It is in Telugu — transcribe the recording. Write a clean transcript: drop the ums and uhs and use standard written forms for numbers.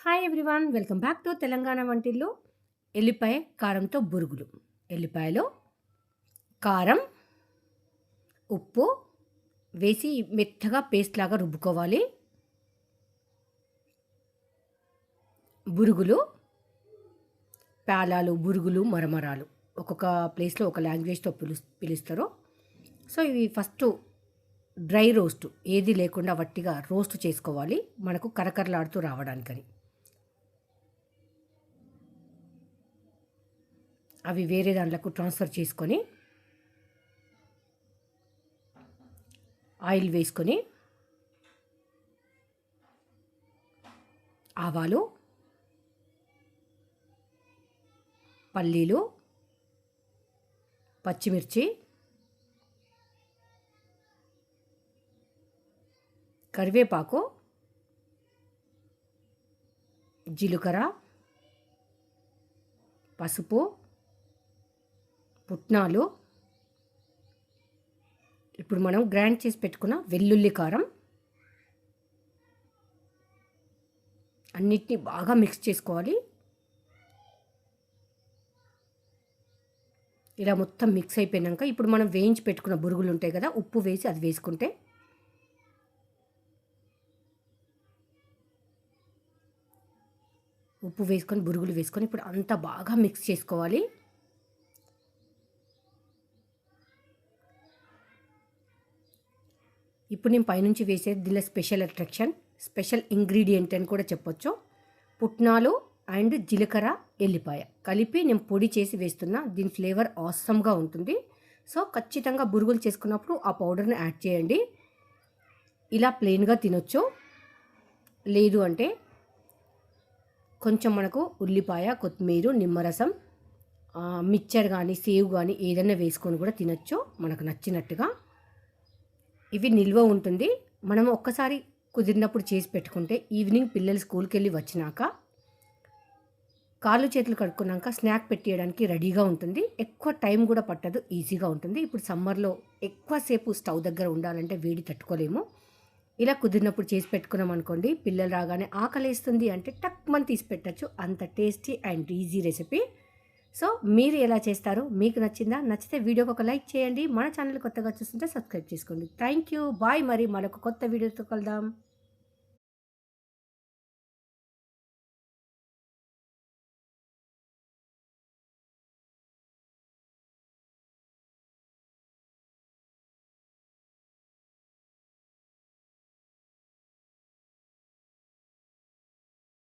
Hi everyone, welcome back to Telangana Vantillu. ఎల్లిపాయ కారంతో బురుగులు. ఎల్లిపాయలో కారం, ఉప్పు వేసి మెత్తగా పేస్ట్ లాగా రుబ్బుకోవాలి. బురుగులు, పేలాలు, బురుగులు, మరమరాలు ఒక్కొక్క ప్లేస్లో ఒక లాంగ్వేజ్తో పిలుస్తారు. సో ఇవి ఫస్ట్ డ్రై రోస్ట్, ఏది లేకుండా వట్టిగా రోస్ట్ చేసుకోవాలి, మనకు కరకరలాడుతూ రావడానికని. అవి వేరే దాంట్లోకి ట్రాన్స్ఫర్ చేసుకొని ఆయిల్ వేసుకొని ఆవాలు, పల్లీలు, పచ్చిమిర్చి, కరివేపాకు, జీలకర్ర, పసుపు, పుట్నాలు, ఇప్పుడు మనం గ్రైండ్ చేసి పెట్టుకున్న వెల్లుల్లి కారం అన్నిటినీ బాగా మిక్స్ చేసుకోవాలి. ఇలా మొత్తం మిక్స్ అయిపోయాక ఇప్పుడు మనం వేయించి పెట్టుకున్న బురుగులు ఉంటాయి కదా, ఉప్పు వేసి అది వేసుకుంటే ఉప్పు వేసుకొని బురుగులు వేసుకొని ఇప్పుడు అంతా బాగా మిక్స్ చేసుకోవాలి. ఇప్పుడు నేను పైనుంచి వేసేది దీనిలో స్పెషల్ అట్రాక్షన్, స్పెషల్ ఇంగ్రీడియంట్ అని కూడా చెప్పొచ్చు. పుట్నాలు అండ్ జీలకర్ర, ఎల్లిపాయ కలిపి నేను పొడి చేసి వేస్తున్నా. దీని ఫ్లేవర్ ఆసమ్గా ఉంటుంది. సో ఖచ్చితంగా బురుగులు చేసుకున్నప్పుడు ఆ పౌడర్ని యాడ్ చేయండి. ఇలా ప్లెయిన్గా తినొచ్చు, లేదు అంటే కొంచెం మనకు ఉల్లిపాయ, కొత్తిమీర, నిమ్మరసం, మిక్చర్ కానీ సేవ్ కానీ ఏదైనా వేసుకొని కూడా తినొచ్చు మనకు నచ్చినట్టుగా. ఇవి నిల్వ ఉంటుంది. మనం ఒక్కసారి కుదిరినప్పుడు చేసి పెట్టుకుంటే ఈవినింగ్ పిల్లలు స్కూల్కి వెళ్ళి వచ్చినాక కాళ్ళు చేతులు కడుక్కున్నాక స్నాక్ పెట్టేయడానికి రెడీగా ఉంటుంది. ఎక్కువ టైం కూడా పట్టదు, ఈజీగా ఉంటుంది. ఇప్పుడు సమ్మర్లో ఎక్కువసేపు స్టవ్ దగ్గర ఉండాలంటే వేడి తట్టుకోలేము. ఇలా కుదిరినప్పుడు చేసి పెట్టుకున్నాం అనుకోండి, పిల్లలు రాగానే ఆకలేస్తుంది అంటే టక్మని తీసి పెట్టచ్చు. అంత tasty and easy recipe. So మీరు ఎలా చేస్తారు, మీకు నచ్చిందా? నచ్చితే వీడియోకి ఒక లైక్ చేయండి. మన ఛానల్ కొత్తగా చూస్తుంటే సబ్స్క్రైబ్ చేసుకోండి. Thank you, bye. మరి మరొక కొత్త వీడియోతో కలుద్దాం.